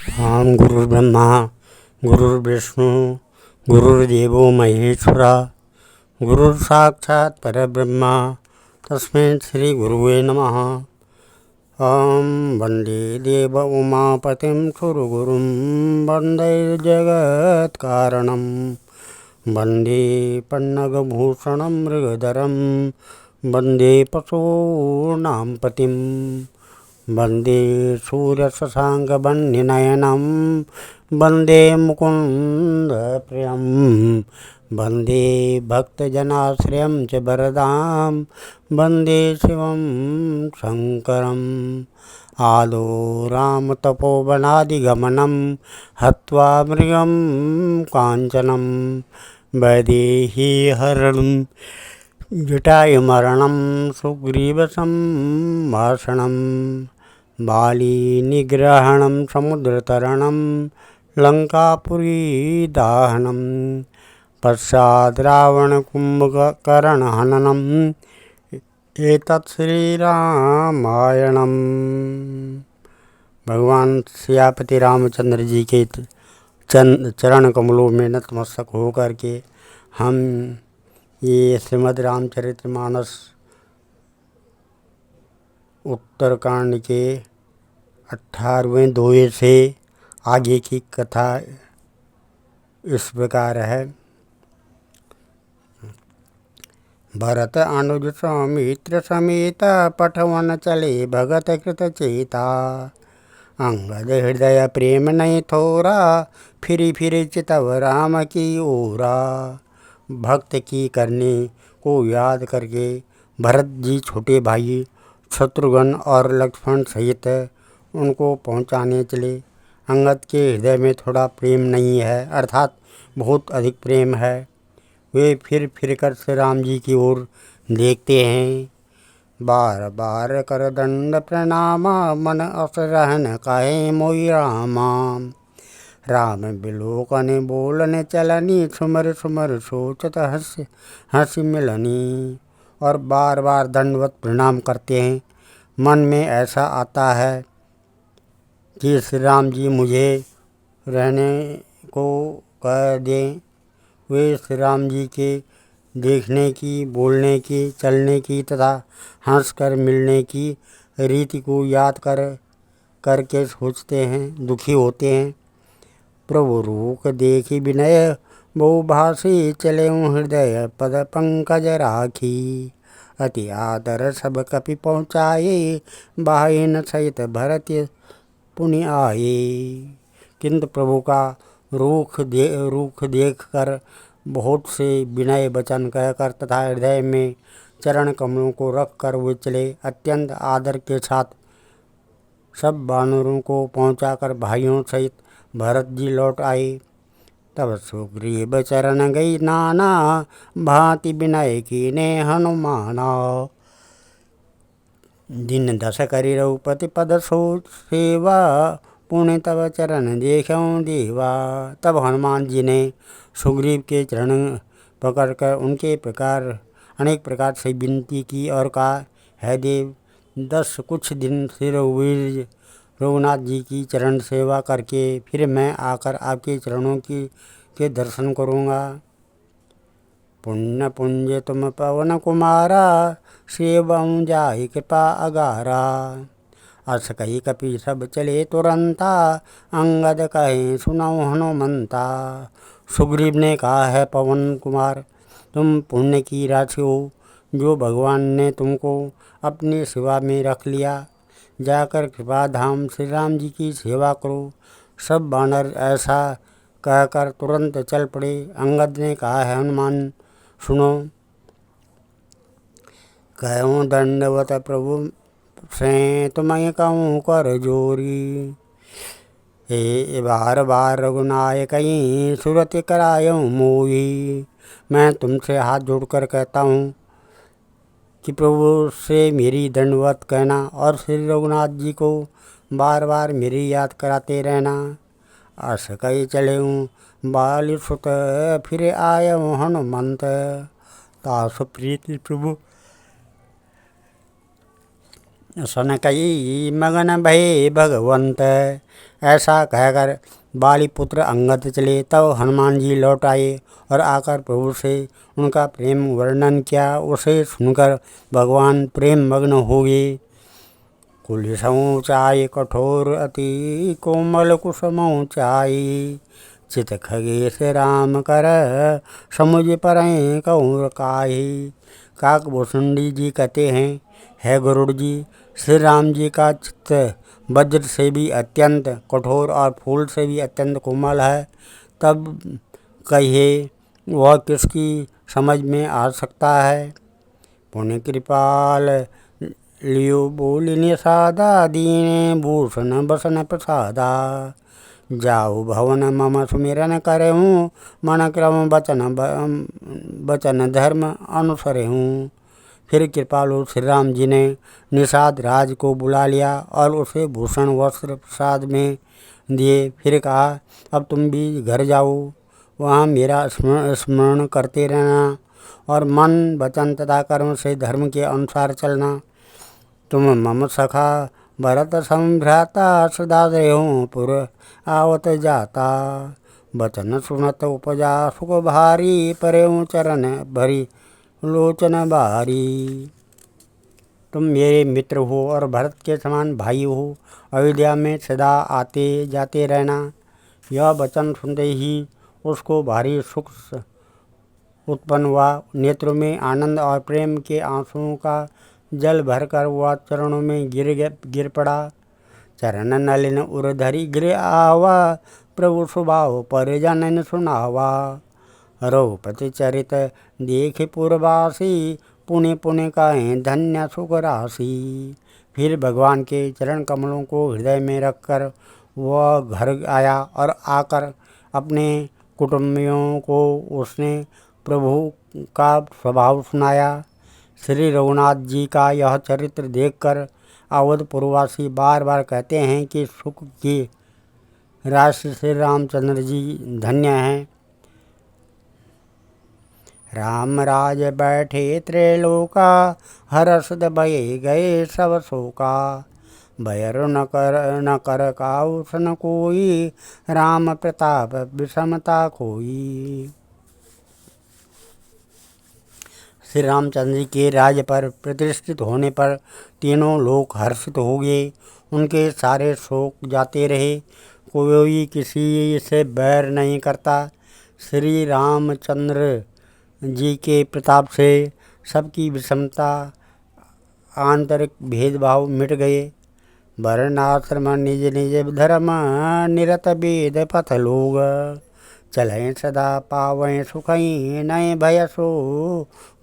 ॐ गुरुर्ब्रह्मा गुरुर्विष्णु गुरुर्देवो महेश्वरा गुरुर्साक्षात् परब्रह्म तस्मै श्री गुरुवे नमः। ॐ वन्दे देव उमापतिं सुरगुरुं वन्दे जगत्कारणं वन्दे पन्नगभूषणं मृगधरं वन्दे पशूनां पतिं वन्दे सूर्यशशाङ्कवह्निनयनं वन्दे मुकुन्दप्रियं वन्दे भक्तजनाश्रयं च वरदां वन्दे शिवं शङ्करम्। आदौ रामतपोवनादिगमनं हत्वा मृगं काञ्चनं वैदेहीहरणं जटायुमरणं सुग्रीवसम्भाषणं बालीनिग्रहणं समुद्रतरणं लङ्कापुरीदाहनं पश्चात् रावणकुम्भकर्णहननम् एतत् श्रीरामायणम्। भगवान सियापति रामचंद्र जी के चरण कमलों में नतमस्तक होकर के हम ये श्रीमद् रामचरितमानस उत्तरकांड के 18वें दोहे से आगे की कथा इस प्रकार है। भरत अनुज सौमित्र समेत पठवन चले भगत कृत चेता अंगद हृदय प्रेम नहीं थोरा फिर चितव राम की ओरा। भक्त की करने को याद करके भरत जी छोटे भाई शत्रुघ्न और लक्ष्मण सहित उनको पहुंचाने चले। अंगद के हृदय में थोड़ा प्रेम नहीं है, अर्थात बहुत अधिक प्रेम है। वे फिर कर श्री राम जी की ओर देखते हैं। बार बार कर दंड प्रणाम मन अस रहन कहे मोई रामा। राम बिलोकने बोलने चलनी सुमर सुमर सोचत हंसी मिलनी। और बार बार दंडवत प्रणाम करते हैं। मन में ऐसा आता है कि श्री राम जी मुझे रहने को कह दें। वे श्री राम जी के देखने की, बोलने की, चलने की तथा हंसकर मिलने की रीति को याद करके सोचते हैं, दुखी होते हैं। प्रभु रूप देखी विनय बहुभाषी चले हृदय पद पंकज राखी। अति आदर सब कपि पहुँचाए बाहिन सहित भरत पुनि आए। किंतु प्रभु का रूख देख कर बहुत से विनय वचन कहकर तथा हृदय में चरण कमलों को रख कर वे चले। अत्यंत आदर के साथ सब वानरों को पहुंचाकर भाइयों सहित भरत जी लौट आए। तब सुग्रीव चरण गई नाना भांति विनय कीने हनुमाना। दिन दस करि रघुपति पद सोच सेवा पुण्य तब चरण देखऊं देवा। तब हनुमान जी ने सुग्रीव के चरण पकड़कर उनके अनेक प्रकार से विनती की और कहा, है देव, 10 कुछ दिन श्री रघुनाथ जी की चरण सेवा करके फिर मैं आकर आपके चरणों के दर्शन करूँगा। पुण्य पुंज तुम पवन कुमारा सेवऊं जाहि कृपा अगारा। अस कही कपि सब चले तुरंता अंगद कहे सुनऊ हनुमंता। सुग्रीव ने कहा, है पवन कुमार, तुम पुण्य की राशि हो जो भगवान ने तुमको अपनी सेवा में रख लिया। जाकर कृपा धाम श्री राम जी की सेवा करो। सब वानर ऐसा कहकर तुरंत चल पड़े। अंगद ने कहा, है हनुमान, सुनो। कहूँ दंडवत प्रभु से तुम्हें कहूँ कर जोरी। हे बार बार रघुनायक सुरत करायूँ मोही। मैं तुमसे हाथ जोड़कर कहता हूँ कि प्रभु से मेरी दंडवत कहना और श्री रघुनाथ जी को बार बार मेरी याद कराते रहना। अस कही चले हूँ बाल सुत फिर आयऊँ हनुमंत। तासु प्रीति प्रभु सनकई मगन भये भगवंत। ऐसा कहकर बाली पुत्र अंगद चले। तब हनुमान जी लौट आए और आकर प्रभु से उनका प्रेम वर्णन किया। उसे सुनकर भगवान प्रेम मग्न हो गए। कुलिसमु चाय कठोर अति कोमल कुसमु चाय। चित खगेश राम कर समुझ परें कहूँ काहि। काकभूषुंडी जी कहते हैं, है गरुड़ जी, श्री राम जी का चित्त वज्र से भी अत्यंत कठोर और फूल से भी अत्यंत कोमल है। तब कहिए वह किसकी समझ में आ सकता है। पुण्य कृपाल लियो बोल निषादा। दीन भूषण बसन प्रसादा। जाऊ भवन मम सुमिरन करहूँ। मन क्रम बचन धर्म अनुसरहूँ। फिर कृपालु श्री राम जी ने निषाद राज को बुला लिया और उसे भूषण वस्त्र प्रसाद में दिए। फिर कहा, अब तुम भी घर जाओ, वहाँ मेरा स्मरण करते रहना और मन वचन तथा कर्म से धर्म के अनुसार चलना। तुम मम सखा भरत संभ्राता। सदा देहूँ पुर आवत जाता। बचन सुनत उपजा सुख भारी। परेऊँ चरण भरी लोचन बारी। तुम मेरे मित्र हो और भरत के समान भाई हो। अयोध्या में सदा आते जाते रहना। यह वचन सुनते ही उसको भारी सुख उत्पन्न हुआ। नेत्रों में आनंद और प्रेम के आंसुओं का जल भरकर वह चरणों में गिर पड़ा। चरण नलिन उरधरी गिर आवा। प्रभु स्वभाव पर जनन सुनावा। रघुपति चरित देख पुरवासी। पुण्य पुण्य काहें धन्य सुख राशि। फिर भगवान के चरण कमलों को हृदय में रखकर वह घर आया और आकर अपने कुटुंबियों को उसने प्रभु का स्वभाव सुनाया। श्री रघुनाथ जी का यह चरित्र देखकर अवधपुरवासी बार बार कहते हैं कि सुख की राशि श्री रामचंद्र जी धन्य हैं। राम राज बैठे त्रैलोका। हर्ष भये गए सब शोका। भयर न कर काऊ सन कोई। राम प्रताप विषमता खोई। श्री रामचंद्र जी के राज्य पर प्रतिष्ठित होने पर तीनों लोग हर्षित हो गए। उनके सारे शोक जाते रहे। कोई किसी से बैर नहीं करता। श्री रामचंद्र जी के प्रताप से सबकी विषमता आंतरिक भेदभाव मिट गए। वर्णाश्रम निज निज धर्म। निरत वेद पथ लोग। चलें सदा पावें सुखई। नए भय सो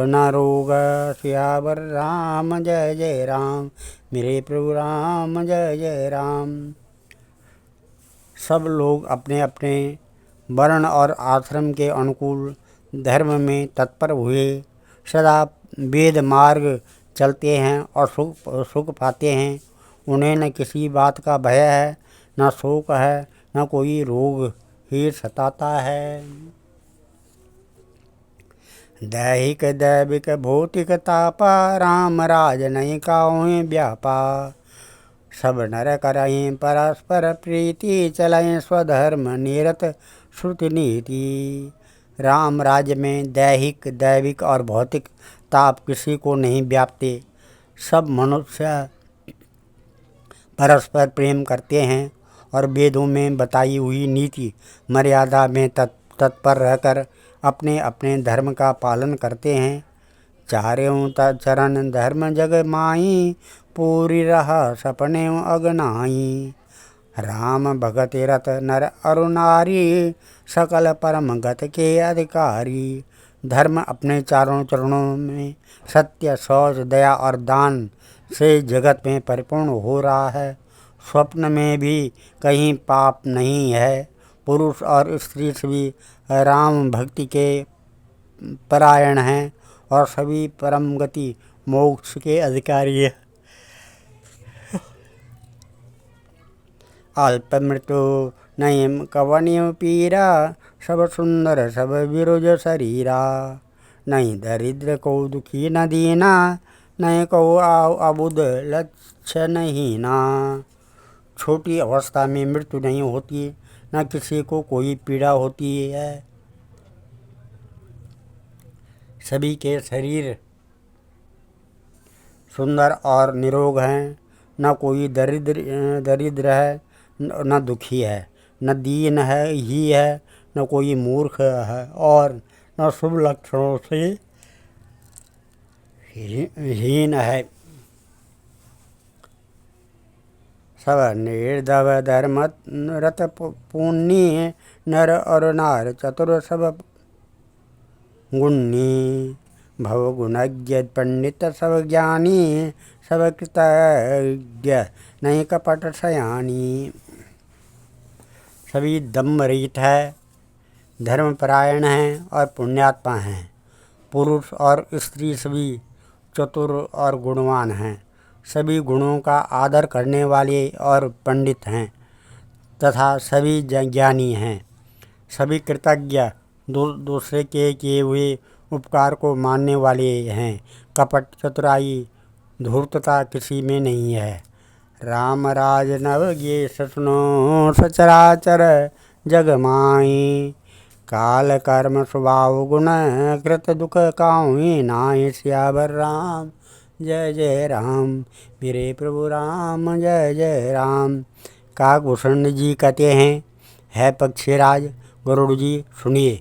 न रोग। सियावर राम जय जय राम। मेरे प्रभु राम जय जय राम। सब लोग अपने अपने वर्ण और आश्रम के अनुकूल धर्म में तत्पर हुए। सदा वेद मार्ग चलते हैं और सुख पाते हैं। उन्हें न किसी बात का भय है, न शोक है, न कोई रोग ही सताता है। दैहिक दैविक भौतिक तापा। राम राज नहीं काहुँ व्यापा। सब नर करहीं परस्पर प्रीति। चलें स्वधर्म निरत श्रुति नीति। राम राज्य में दैहिक दैविक और भौतिक ताप किसी को नहीं व्यापते। सब मनुष्य परस्पर प्रेम करते हैं और वेदों में बताई हुई नीति मर्यादा में तत्पर रहकर अपने अपने धर्म का पालन करते हैं। चारों चरण धर्म जग माई। पूरी रहा सपने अगनाई। राम भगत रत नर अरु नारी। सकल परम गत के अधिकारी। धर्म अपने चारों चरणों में सत्य शौच दया और दान से जगत में परिपूर्ण हो रहा है। स्वप्न में भी कहीं पाप नहीं है। पुरुष और स्त्री सभी राम भक्ति के परायण हैं और सभी परम गति मोक्ष के अधिकारी हैं। अल्प मृत्यु नहीं कवनियो पीरा। सब सुंदर सब विरुज शरीरा। नहीं दरिद्र को दुखी न दीना। नहीं कहो अबुद लक्ष्य नहीं ना। छोटी अवस्था में मृत्यु नहीं होती, न किसी को कोई पीड़ा होती है। सभी के शरीर सुंदर और निरोग हैं, न कोई दरिद्र है न दुखी है, न दीन है ही है, न कोई मूर्ख है, और न शुभ लक्षणों से हीन है। सब निर्दव धर्म रत पुण्य, नर और नार चतुर सब गुणी। भव गुणज्ञ पंडित सब ज्ञानी, सब कृतज्ञ नहीं कपट सयानी। सभी दम्भ रहित है, धर्मपरायण हैं और पुण्यात्मा हैं। पुरुष और स्त्री सभी चतुर और गुणवान हैं, सभी गुणों का आदर करने वाले और पंडित हैं तथा सभी ज्ञानी हैं। सभी कृतज्ञ दूसरे के किए हुए उपकार को मानने वाले हैं। कपट चतुराई धूर्तता किसी में नहीं है। राम राज नव गे ससुनो सचराचर जग माई। काल कर्म स्वभाव गुण कृत दुख काहुई नाई। सियावर राम जय जय राम, मेरे प्रभु राम जय जय राम। काकभूषण जी कहते हैं, है पक्षीराज गरुड़ जी सुनिए।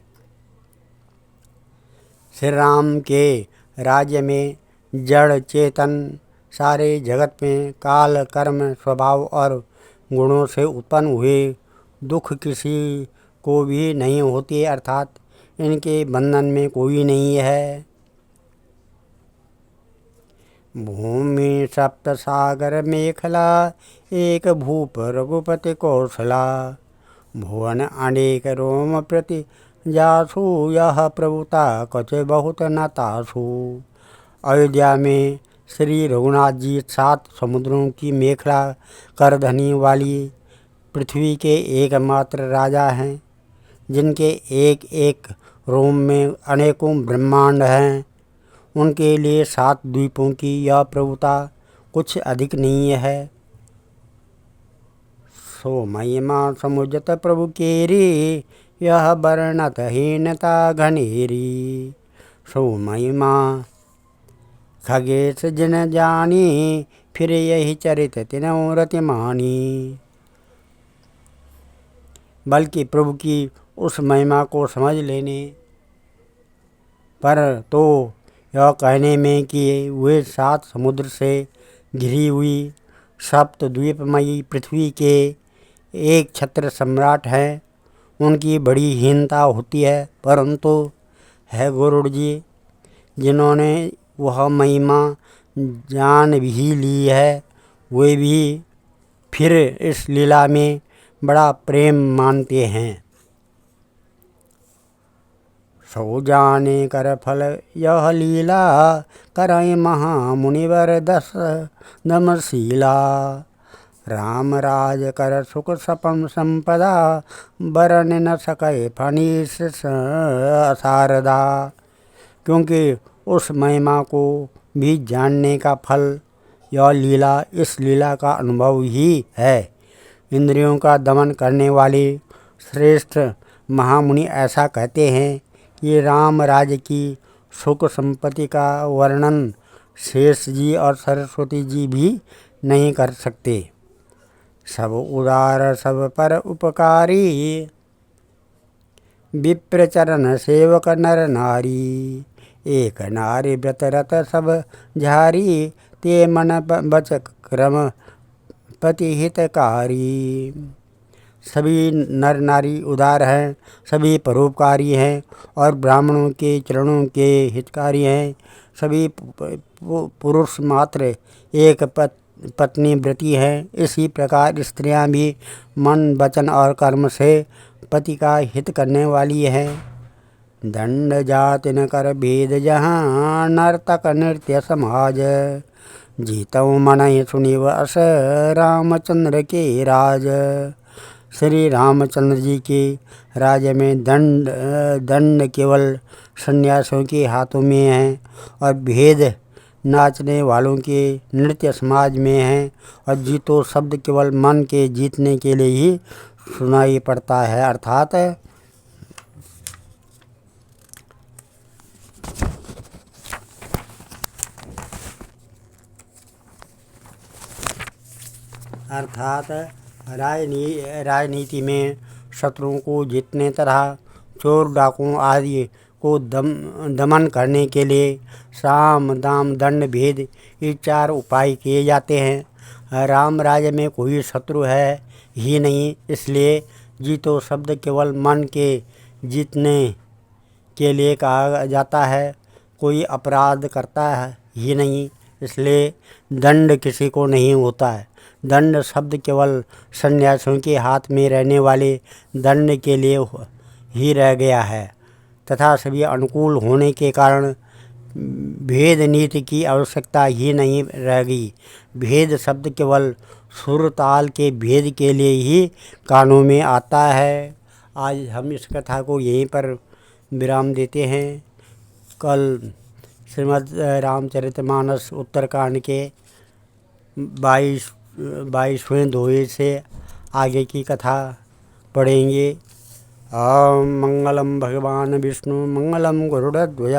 श्री राम के राज्य में जड़ चेतन सारे जगत में काल कर्म स्वभाव और गुणों से उत्पन्न हुए दुख किसी को भी नहीं होती, अर्थात इनके बंधन में कोई नहीं है। भूमि सप्त सागर मेखला, एक भूप रघुपति कौशला। भुवन अनेक रोम प्रति जासु, यह प्रभुता कच बहुत न तासु। अयोध्या में श्री रघुनाथ जी 7 समुद्रों की मेखला कर धनी वाली पृथ्वी के एकमात्र राजा हैं, जिनके एक एक रोम में अनेकों ब्रह्मांड हैं। उनके लिए 7 द्वीपों की यह प्रभुता कुछ अधिक नहीं है। सो महिमा समुझत प्रभु केरी, यह वर्णत हीनता घनेरी। सो महिमा खगेश जिन जानी, फिर यही चरित तिनों रति मानी। बल्कि प्रभु की उस महिमा को समझ लेने पर तो यह कहने में कि वे 7 समुद्र से घिरी हुई सप्त द्वीपमयी पृथ्वी के एक छत्र सम्राट हैं, उनकी बड़ी हीनता होती है। परंतु है गरुड़ जी, जिन्होंने वह महिमा जान भी ली है, वे भी फिर इस लीला में बड़ा प्रेम मानते हैं। सो जाने कर फल यह लीला, करई महामुनिवर 10 दमशीला। राम राज कर सुख सपन संपदा, बरन न सके फनीस शारदा। क्योंकि उस महिमा को भी जानने का फल यह लीला, इस लीला का अनुभव ही है। इंद्रियों का दमन करने वाले श्रेष्ठ महामुनि ऐसा कहते हैं कि राम राज्य की सुख संपत्ति का वर्णन शेष जी और सरस्वती जी भी नहीं कर सकते। सब उदार सब पर उपकारी, विप्र चरण सेवक नर नारी। एक नारी व्रत रत सब झारी, ते मन बच क्रम पति हितकारी। सभी नर नारी उदार हैं, सभी परोपकारी हैं और ब्राह्मणों के चरणों के हितकारी हैं। सभी पुरुष मात्र एक पत्नी व्रती हैं। इसी प्रकार स्त्रियां भी मन वचन और कर्म से पति का हित करने वाली हैं। दंड जाति न कर भेद जहाँ, नर्तक नृत्य समाज। जीतऊ मन सुनी वस, रामचंद्र के राज। श्री रामचंद्र जी के राज्य में दंड केवल सन्यासियों के हाथों में है और भेद नाचने वालों के नृत्य समाज में है और जीतो शब्द केवल मन के जीतने के लिए ही सुनाई पड़ता है। अर्थात राजनीति में शत्रुओं को जीतने तरह चोर डाकुओं आदि को दमन करने के लिए साम दाम दंड भेद ये 4 उपाय किए जाते हैं। राम राज्य में कोई शत्रु है ही नहीं, इसलिए जीतो शब्द केवल मन के जीतने के लिए कहा जाता है। कोई अपराध करता है ही नहीं, इसलिए दंड किसी को नहीं होता है। दंड शब्द केवल सन्यासियों के हाथ में रहने वाले दंड के लिए ही रह गया है तथा सभी अनुकूल होने के कारण भेद नीति की आवश्यकता ही नहीं रह गई। भेद शब्द केवल सुर ताल के भेद के लिए ही कानों में आता है। आज हम इस कथा को यहीं पर विराम देते हैं। कल श्रीमद् रामचरितमानस उत्तरकांड के 22वें दोहे से आगे की कथा पढ़ेंगे। ओम मंगलम भगवान विष्णु मंगलम गरुड़ध्वज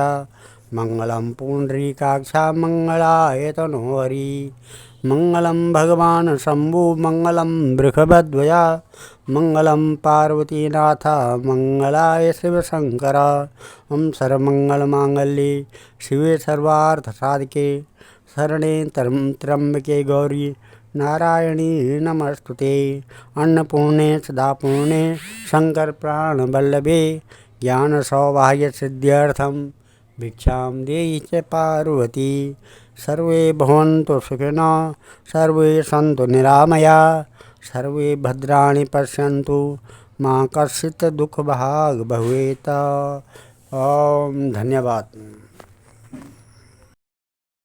मंगलम पुंडरीकाक्षा मंगलाय तनो हरि मंगलम भगवान शंभु मंगलम वृषभध्वज मंगलम पार्वतीनाथ मंगलाय शिव शंकर। ओम सर्वमंगल मांगल्ये शिवे सर्वार्थ साधके शरणे त्र्यंबके गौरी नारायणी नमस्तुते। अन्नपूर्णे सदापूर्णे शंकर प्राण वल्लभे ज्ञान सौभाग्य सिद्ध्यर्थम भिक्षाम देहि च पार्वती। सर्वे भवन्तु सुखिनः सर्वे सन्तु निरामया सर्वे भद्राणि पश्यन्तु मा कश्चित् दुःखभाग् भवेत्। ओम धन्यवाद।